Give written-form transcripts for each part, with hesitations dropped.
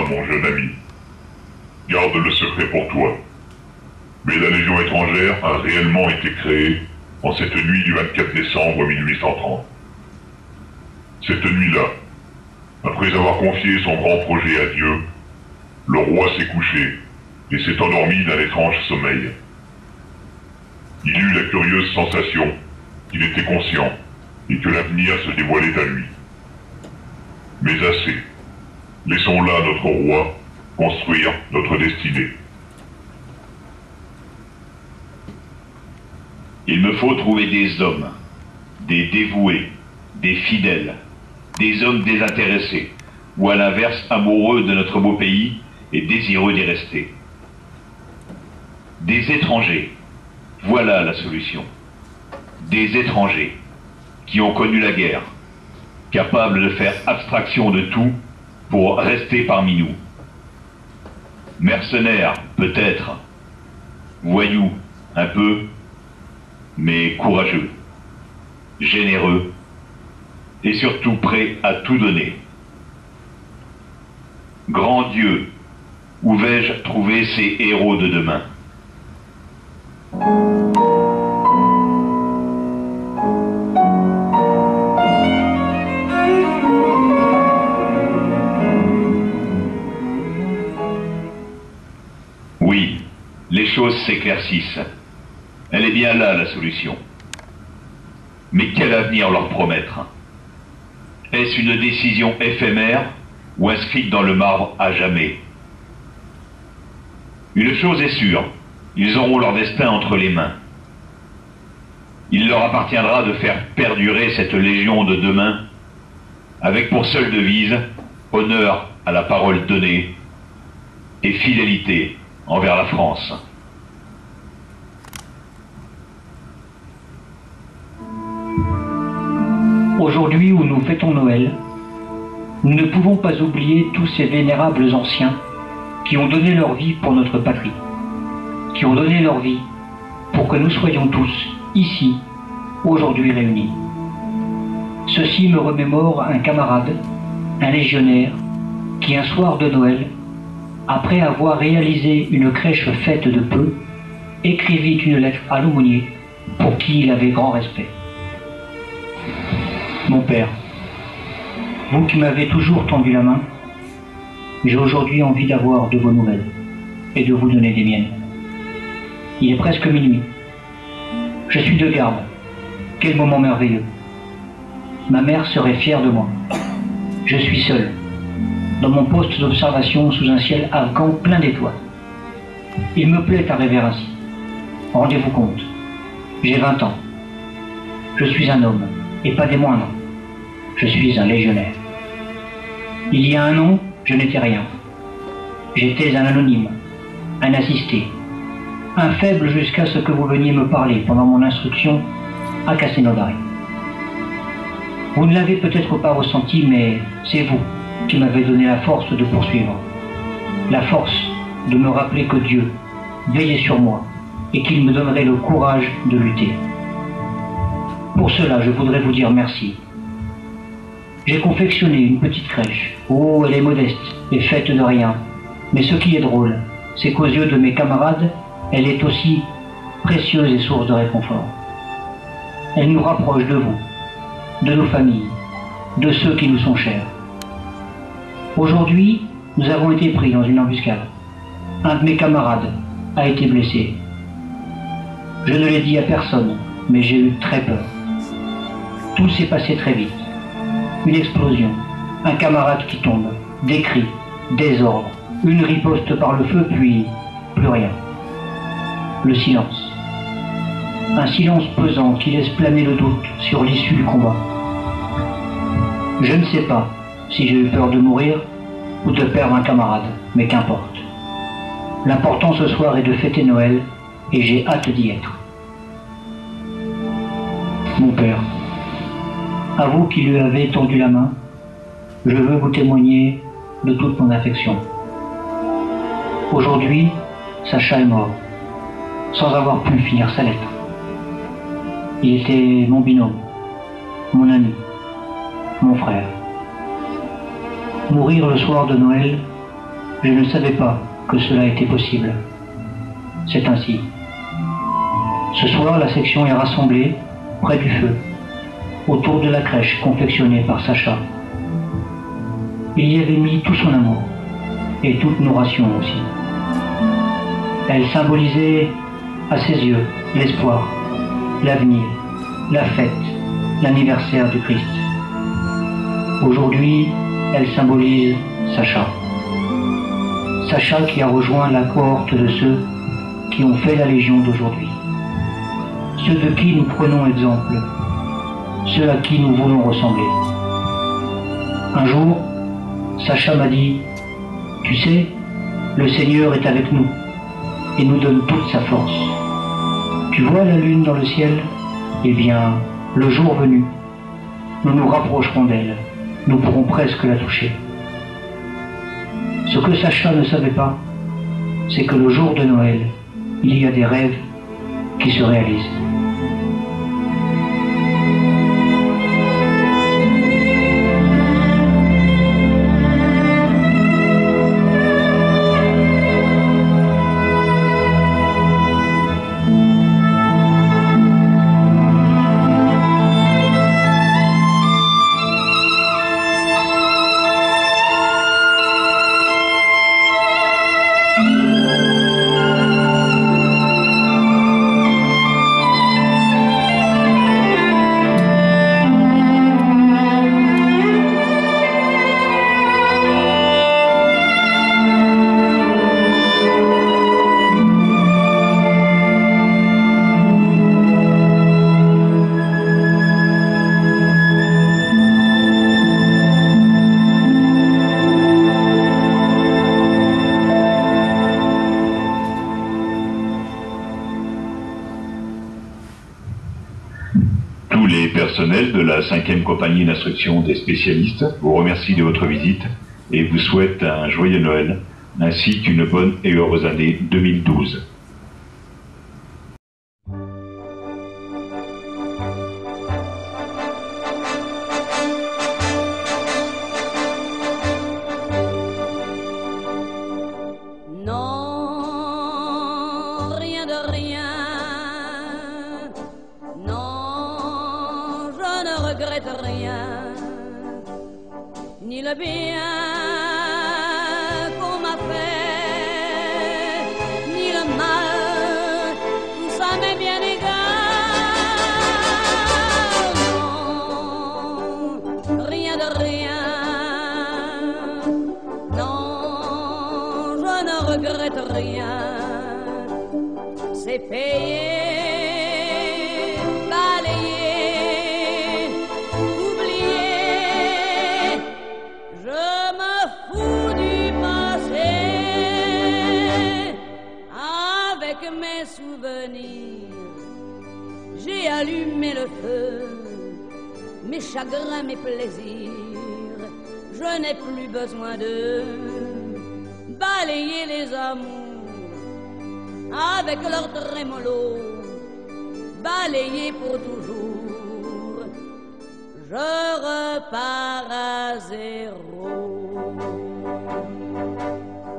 Mon jeune ami, garde le secret pour toi. Mais la Légion étrangère a réellement été créée en cette nuit du 24 décembre 1830. Cette nuit-là, après avoir confié son grand projet à Dieu, le roi s'est couché et s'est endormi d'un étrange sommeil. Il eut la curieuse sensation qu'il était conscient et que l'avenir se dévoilait à lui. Mais assez. Laissons là notre roi construire notre destinée. Il me faut trouver des hommes, des dévoués, des fidèles, des hommes désintéressés, ou à l'inverse amoureux de notre beau pays et désireux d'y rester. Des étrangers, voilà la solution. Des étrangers qui ont connu la guerre, capables de faire abstraction de tout pour rester parmi nous. Mercenaires, peut-être, voyous, un peu, mais courageux, généreux, et surtout prêts à tout donner. Grand Dieu, où vais-je trouver ces héros de demain ? Oui, les choses s'éclaircissent. Elle est bien là, la solution. Mais quel avenir leur promettre? Est-ce une décision éphémère ou inscrite dans le marbre à jamais? Une chose est sûre, ils auront leur destin entre les mains. Il leur appartiendra de faire perdurer cette légion de demain, avec pour seule devise honneur à la parole donnée et fidélité envers la France. Aujourd'hui où nous fêtons Noël, nous ne pouvons pas oublier tous ces vénérables anciens qui ont donné leur vie pour notre patrie, qui ont donné leur vie pour que nous soyons tous, ici, aujourd'hui réunis. Ceci me remémore un camarade, un légionnaire, qui un soir de Noël, après avoir réalisé une crèche faite de peu, écrivit une lettre à l'aumônier pour qui il avait grand respect. Mon père, vous qui m'avez toujours tendu la main, j'ai aujourd'hui envie d'avoir de vos nouvelles et de vous donner des miennes. Il est presque minuit. Je suis de garde. Quel moment merveilleux. Ma mère serait fière de moi. Je suis seul, dans mon poste d'observation sous un ciel afghan plein d'étoiles. Il me plaît à rêver ainsi. Rendez-vous compte, j'ai 20 ans. Je suis un homme, et pas des moindres. Je suis un légionnaire. Il y a un an, je n'étais rien. J'étais un anonyme, un assisté, un faible jusqu'à ce que vous veniez me parler pendant mon instruction à Castelnaudary. Vous ne l'avez peut-être pas ressenti, mais c'est vous qui m'avez donné la force de poursuivre. la force de me rappeler que Dieu veillait sur moi et qu'il me donnerait le courage de lutter. Pour cela, je voudrais vous dire merci. J'ai confectionné une petite crèche. Oh, elle est modeste et faite de rien. Mais ce qui est drôle, c'est qu'aux yeux de mes camarades, elle est aussi précieuse et source de réconfort. Elle nous rapproche de vous, de nos familles, de ceux qui nous sont chers. Aujourd'hui, nous avons été pris dans une embuscade. Un de mes camarades a été blessé. Je ne l'ai dit à personne, mais j'ai eu très peur. Tout s'est passé très vite. Une explosion, un camarade qui tombe, des cris, des ordres, une riposte par le feu, puis plus rien. Le silence. Un silence pesant qui laisse planer le doute sur l'issue du combat. Je ne sais pas si j'ai eu peur de mourir ou de perdre un camarade, mais qu'importe. L'important ce soir est de fêter Noël et j'ai hâte d'y être. Mon père, à vous qui lui avez tendu la main, je veux vous témoigner de toute mon affection. Aujourd'hui, Sacha est mort, sans avoir pu finir sa lettre. Il était mon binôme, mon ami, mon frère. Mourir le soir de Noël, je ne savais pas que cela était possible. C'est ainsi. Ce soir, la section est rassemblée près du feu, autour de la crèche confectionnée par Sacha. Il y avait mis tout son amour, et toutes nos rations aussi. Elle symbolisait à ses yeux l'espoir, l'avenir, la fête, l'anniversaire du Christ. Aujourd'hui, elle symbolise Sacha. Sacha qui a rejoint la cohorte de ceux qui ont fait la Légion d'aujourd'hui. Ceux de qui nous prenons exemple, ceux à qui nous voulons ressembler. Un jour, Sacha m'a dit, « Tu sais, le Seigneur est avec nous et nous donne toute sa force. Tu vois la lune dans le ciel? Eh bien, le jour venu, nous nous rapprocherons d'elle, nous pourrons presque la toucher. » Ce que Sacha ne savait pas, c'est que le jour de Noël, il y a des rêves qui se réalisent. De la 5e compagnie d'instruction des spécialistes vous remercie de votre visite et vous souhaite un joyeux Noël ainsi qu'une bonne et heureuse année 2012. Ni le bien qu'on m'a fait, ni le mal, tout ça m'est bien égal. Non, rien de rien. Non, je ne regrette rien. C'est payé. Mes souvenirs, j'ai allumé le feu, mes chagrins, mes plaisirs, je n'ai plus besoin balayer les amours avec leur trémolo, balayer pour toujours. Je repars à zéro.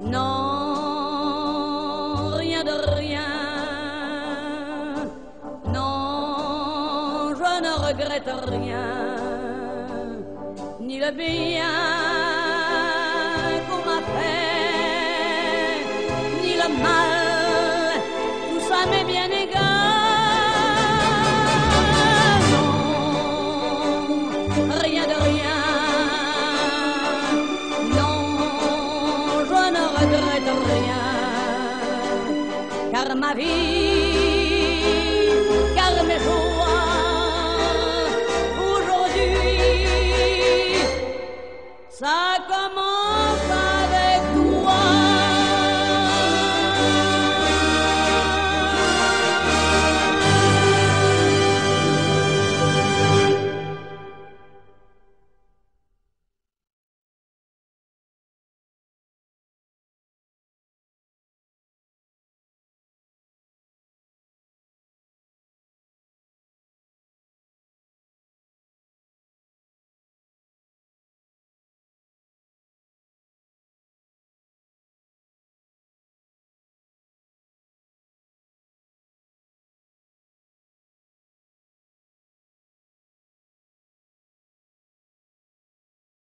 Non, rien de rien. Non, je ne regrette rien, ni le bien qu'on m'a fait, ni le mal, tout ça m'est bien égal. Non, rien de rien. Non, je ne regrette rien, car ma vie